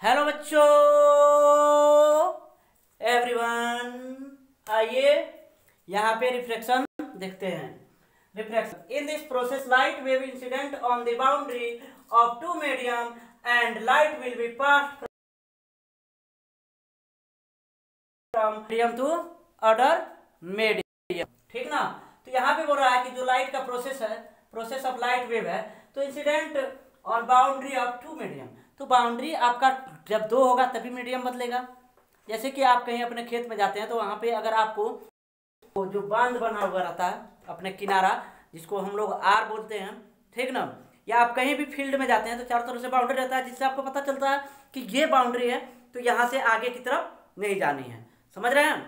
Hello बच्चों, everyone, आइए यहाँ पे रिफ्लेक्शन देखते हैं। Reflection in this process light wave incident on the boundary of two medium and light will be passed from medium to other medium. ठीक ना। तो यहाँ पे बोल रहा है कि जो लाइट का प्रोसेस है, प्रोसेस ऑफ लाइट वेव है, तो incident on boundary of two medium. तो बाउंड्री आपका जब दो होगा तभी मीडियम बदलेगा। जैसे कि आप कहीं अपने खेत में जाते हैं तो वहां पे अगर आपको जो बांध बना हुआ रहता है अपने किनारा, जिसको हम लोग आर बोलते हैं, ठीक ना, या आप कहीं भी फील्ड में जाते हैं तो चारों तरफ से बाउंड्री रहता है, जिससे आपको पता चलता है कि ये बाउंड्री है तो यहाँ से आगे की तरफ नहीं जानी है। समझ रहे हैं?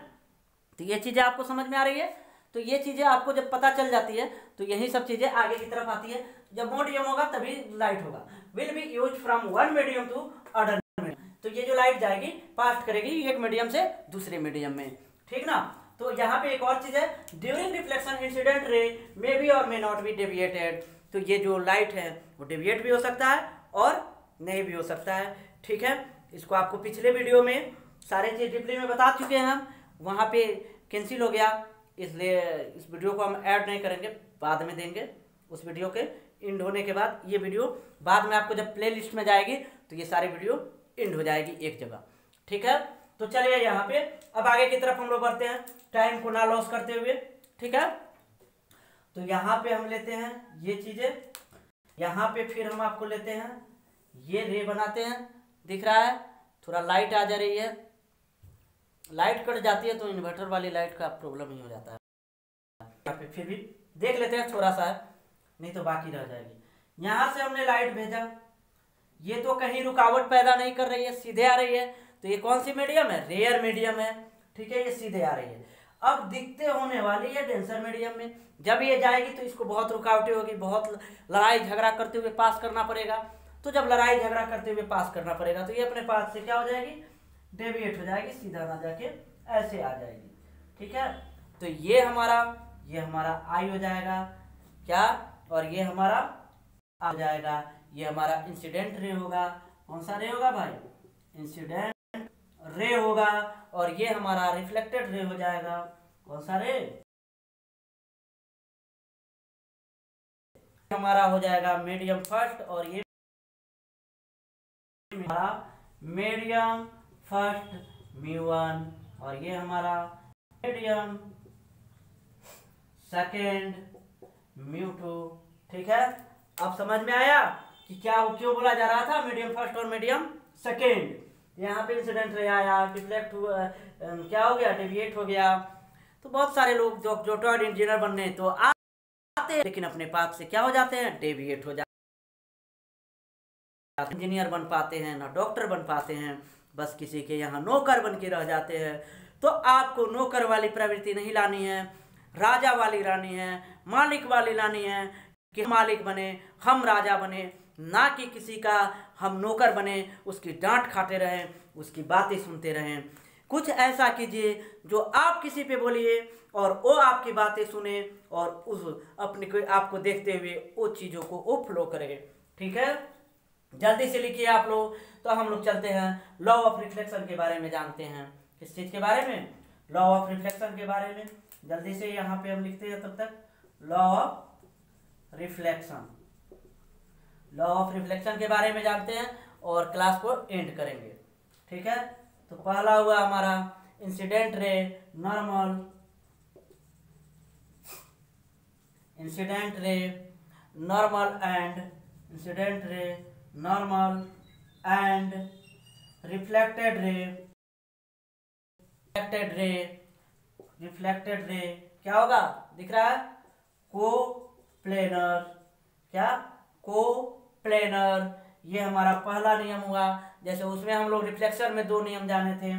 तो ये चीजें आपको समझ में आ रही है। तो ये चीजें आपको जब पता चल जाती है तो यही सब चीजें आगे की तरफ आती है। जब मीडियम होगा तभी लाइट होगा। Will be use from one medium to other medium. तो ये जो लाइट जाएगी पास करेगी एक मीडियम से दूसरे मीडियम में। ठीक ना। तो यहाँ पे एक और चीज है, during reflection incident ray may be और मे नॉट बी डेविएटेड। तो ये जो लाइट है वो डेविएट भी हो सकता है और नहीं भी हो सकता है। ठीक है, इसको आपको पिछले वीडियो में सारे चीज डिपली में बता चुके हैं हम। वहां पे कैंसिल हो गया, इसलिए इस वीडियो को हम ऐड नहीं करेंगे, बाद में देंगे। उस वीडियो के एंड होने के बाद ये वीडियो बाद में आपको जब प्ले लिस्ट में जाएगी तो ये सारी वीडियो एंड हो जाएगी एक जगह। ठीक है, तो चलिए यहाँ पे अब आगे की तरफ हम लोग बढ़ते हैं, टाइम को ना लॉस करते हुए। ठीक है, तो यहाँ पे हम लेते हैं ये चीजें, यहाँ पे फिर हम आपको लेते हैं ये रे बनाते हैं। दिख रहा है? थोड़ा लाइट आ जा रही है, लाइट कट जाती है तो इन्वर्टर वाली लाइट का प्रॉब्लम ही हो जाता है। यहाँ पे फिर भी देख लेते हैं थोड़ा सा, नहीं तो बाकी रह जाएगी। यहां से हमने लाइट भेजा, ये तो कहीं रुकावट पैदा नहीं कर रही है, सीधे आ रही है। तो ये कौन सी मीडियम है? रेयर मीडियम है। ठीक है, ये सीधे आ रही है। अब दिखते होने वाली है डेंसर मीडियम में। जब ये जाएगी तो इसको बहुत रुकावटें होगी, बहुत लड़ाई झगड़ा करते हुए पास करना पड़ेगा। तो जब लड़ाई झगड़ा करते हुए पास करना पड़ेगा तो ये अपने पास से क्या हो जाएगी? डेविएट हो जाएगी, सीधा ना जाके ऐसे आ जाएगी। ठीक है, तो ये हमारा आई हो जाएगा क्या, और ये हमारा आ जाएगा, ये हमारा इंसिडेंट रे होगा। कौन सा रे होगा भाई? इंसिडेंट रे होगा। और ये हमारा रिफ्लेक्टेड रे हो जाएगा। कौन सा रे? हमारा हो जाएगा मीडियम फर्स्ट, और ये हमारा मीडियम फर्स्ट म्यू1, और ये हमारा मीडियम सेकेंड म्यू2। ठीक है, अब समझ में आया कि क्या क्यों बोला जा रहा था मीडियम फर्स्ट और मीडियम सेकेंड। यहाँ पे इंसिडेंट रे आया, डिफ्लेक्ट हुआ, क्या हो गया? डेविएट हो गया। तो बहुत सारे लोग जो टॉयड इंजीनियर बनने तो आते हैं, लेकिन अपने पाथ से क्या हो जाते हैं? डेविएट हो जाते हैं। इंजीनियर बन पाते हैं ना डॉक्टर बन पाते हैं, बस किसी के यहाँ नौकर बन के रह जाते हैं। तो आपको नौकर वाली प्रवृत्ति नहीं लानी है, राजा वाली लानी है, मालिक वाली लानी है कि मालिक बने, हम राजा बने, ना कि किसी का हम नौकर बने, उसकी डांट खाते रहें, उसकी बातें सुनते रहें। कुछ ऐसा कीजिए जो आप किसी पे बोलिए और वो आपकी बातें सुने और उस अपने को आपको देखते हुए वो चीज़ों को वो फ्लो करे। ठीक है, जल्दी से लिखिए आप लोग। तो हम लोग चलते हैं लॉ ऑफ रिफ्लेक्शन के बारे में जानते हैं। किस चीज़ के बारे में? लॉ ऑफ रिफ्लेक्शन के बारे में। जल्दी से यहाँ पे हम लिखते हैं तब तक law of reflection. Law of reflection के बारे में जानते हैं और क्लास को एंड करेंगे। ठीक है, तो पहला हुआ हमारा incident ray normal, incident ray normal and incident ray normal and reflected ray. Reflected ray, reflected ray क्या होगा? दिख रहा है? को प्लेनर। क्या? को प्लेनर। ये हमारा पहला नियम हुआ। जैसे उसमें हम लोग रिफ्लेक्शन में दो नियम जाने थे,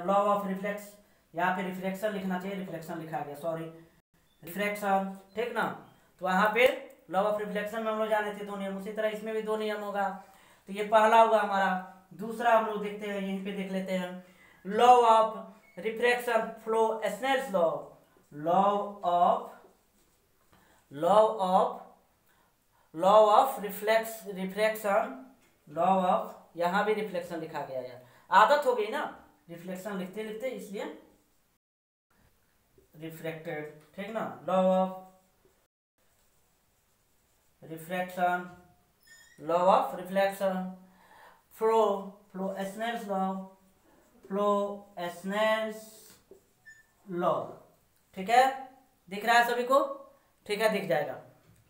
लॉ ऑफ रिफ्लेक्स, यहाँ पे रिफ्लेक्शन लिखना चाहिए, रिफ्लेक्शन लिखा गया, सॉरी, रिफ्लेक्शन। ठीक ना। तो वहां पे लॉ ऑफ रिफ्लेक्शन में हम लोग जाने थे दो नियम, उसी तरह इसमें भी दो नियम होगा। तो ये पहला हुआ हमारा। दूसरा हम लोग देखते हैं, यहीं पे देख लेते हैं, law of refraction flow, Snell's law. Law of reflection, law of यहाँ भी रिफ्लेक्शन लिखा गया यार, आदत हो गई ना रिफ्लेक्शन लिखते लिखते, इसलिए रिफ्लेक्टेड, ठीक ना। Law of refraction, law of reflection, flow Snell's law, Snell's law, ठीक है, दिख रहा है सभी को, ठीक है, दिख जाएगा।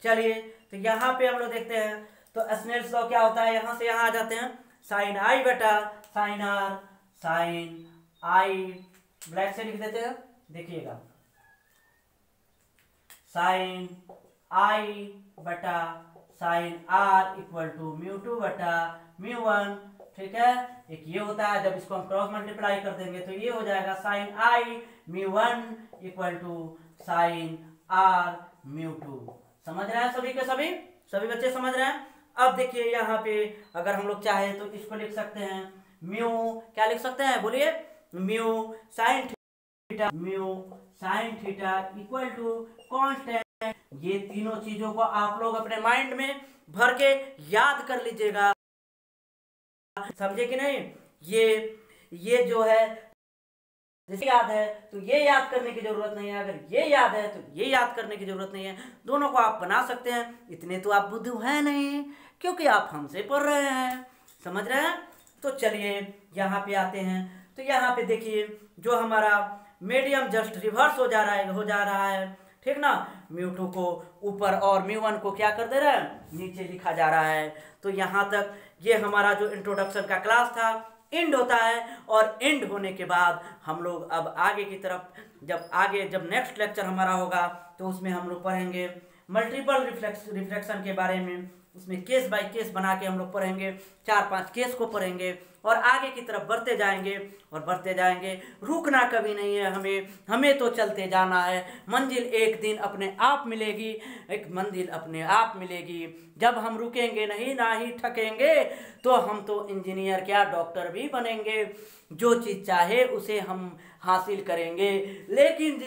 चलिए तो यहाँ पे हम लोग देखते हैं, तो स्नेल्स लॉ क्या होता है, यहाँ से यहाँ आ जाते हैं, साइन आई बटा sine r, sine i, black से लिख देते हैं, देखिएगा, साइन आई बटा sine r equal to mu two बटा म्यू वन, ठीक है। एक ये होता है, जब इसको हम क्रॉस मल्टीप्लाई कर देंगे तो ये हो जाएगा sine i mu one equal to sine r mu two. समझ रहे हैं सभी के सभी, सभी बच्चे समझ रहे हैं। अब देखिए यहाँ पे अगर हम लोग चाहे तो इसको लिख सकते हैं म्यू, क्या लिख सकते हैं बोलिए, mu sine theta, mu sine theta equal to constant. ये तीनों चीजों को आप लोग अपने माइंड में भर के याद कर लीजिएगा, समझे कि नहीं। ये जो है जैसे याद है तो ये याद करने की जरूरत नहीं है, अगर ये याद है तो ये याद करने की जरूरत नहीं है, दोनों को आप बना सकते हैं। इतने तो आप बुद्धू है नहीं, क्योंकि आप हमसे पढ़ रहे हैं, समझ रहे हैं। तो चलिए यहाँ पे आते हैं, तो यहाँ पे देखिए जो हमारा मीडियम जस्ट रिवर्स हो जा रहा है, ठीक ना। म्यू टू को ऊपर और म्यू वन को क्या कर दे रहा है, नीचे लिखा जा रहा है। तो यहाँ तक ये हमारा जो इंट्रोडक्शन का क्लास था एंड होता है, और एंड होने के बाद हम लोग अब आगे की तरफ जब नेक्स्ट लेक्चर हमारा होगा तो उसमें हम लोग पढ़ेंगे मल्टीपल रिफ्लेक्शन के बारे में। उसमें केस बाय केस बना के हम लोग पढ़ेंगे, 4-5 केस को पढ़ेंगे और आगे की तरफ बढ़ते जाएंगे। रुकना कभी नहीं है हमें तो चलते जाना है। मंजिल एक दिन अपने आप मिलेगी, एक मंजिल अपने आप मिलेगी। जब हम रुकेंगे नहीं, ना ही थकेंगे, तो हम तो इंजीनियर क्या डॉक्टर भी बनेंगे। जो चीज़ चाहे उसे हम हासिल करेंगे। लेकिन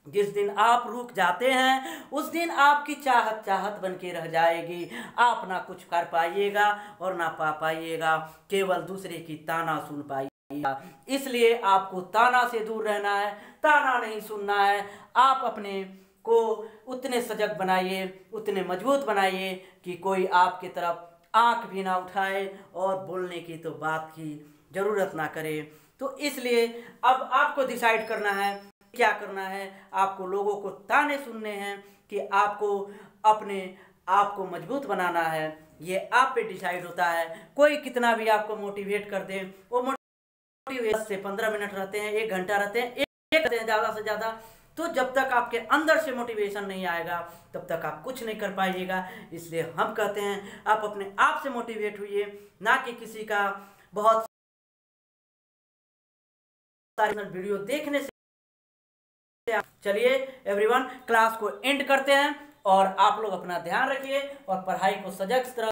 जिस दिन आप रुक जाते हैं उस दिन आपकी चाहत बन के रह जाएगी। आप ना कुछ कर पाइएगा और ना पा पाइएगा, केवल दूसरे की ताना सुन पाइएगा। इसलिए आपको ताना से दूर रहना है, ताना नहीं सुनना है। आप अपने को उतने सजग बनाइए, उतने मजबूत बनाइए कि कोई आपकी तरफ आंख भी ना उठाए और बोलने की तो बात की जरूरत ना करे। तो इसलिए अब आपको डिसाइड करना है क्या करना है। आपको लोगों को ताने सुनने हैं कि आपको अपने आप को मजबूत बनाना है, ये आप पे डिसाइड होता है। कोई कितना भी आपको मोटिवेट कर दे, वो मोटिवेट से 15 मिनट रहते हैं, 1 घंटा रहते हैं, एक ज़्यादा से ज़्यादा। तो जब तक आपके अंदर से मोटिवेशन नहीं आएगा तब तक आप कुछ नहीं कर पाइएगा। इसलिए हम कहते हैं आप अपने आप से मोटिवेट होइए, ना कि किसी का बहुत सारे वीडियो देखने से। चलिए एवरीवन, क्लास को एंड करते हैं और आप लोग अपना ध्यान रखिए और पढ़ाई को सजग तरह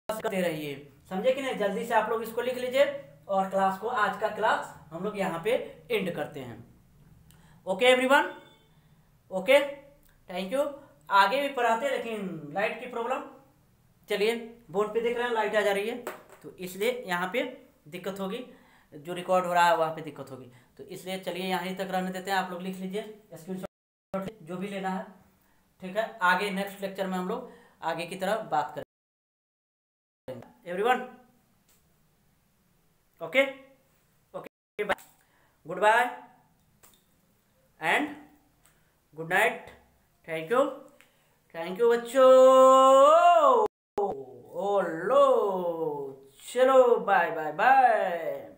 करते रहिए, समझे कि नहीं। जल्दी से आप लोग इसको लिख लीजिए और क्लास को, आज का क्लास हम लोग यहाँ पे एंड करते हैं। Okay everyone, okay, thank you. आगे भी पढ़ाते हैं लेकिन लाइट की प्रॉब्लम, चलिए बोर्ड पे देख रहे हैं लाइट आ जा रही है, तो इसलिए यहाँ पे दिक्कत होगी, जो रिकॉर्ड हो रहा है वहाँ पे दिक्कत होगी। तो इसलिए चलिए यहीं तक रहने देते हैं। आप लोग लिख लीजिए स्क्रीनशॉट जो भी लेना है, ठीक है। आगे नेक्स्ट लेक्चर में हम लोग आगे की तरफ बात करेंगे everyone. Okay okay, bye, goodbye and good night. Thank you बच्चों। ओ लो, चलो बाय बाय बाय।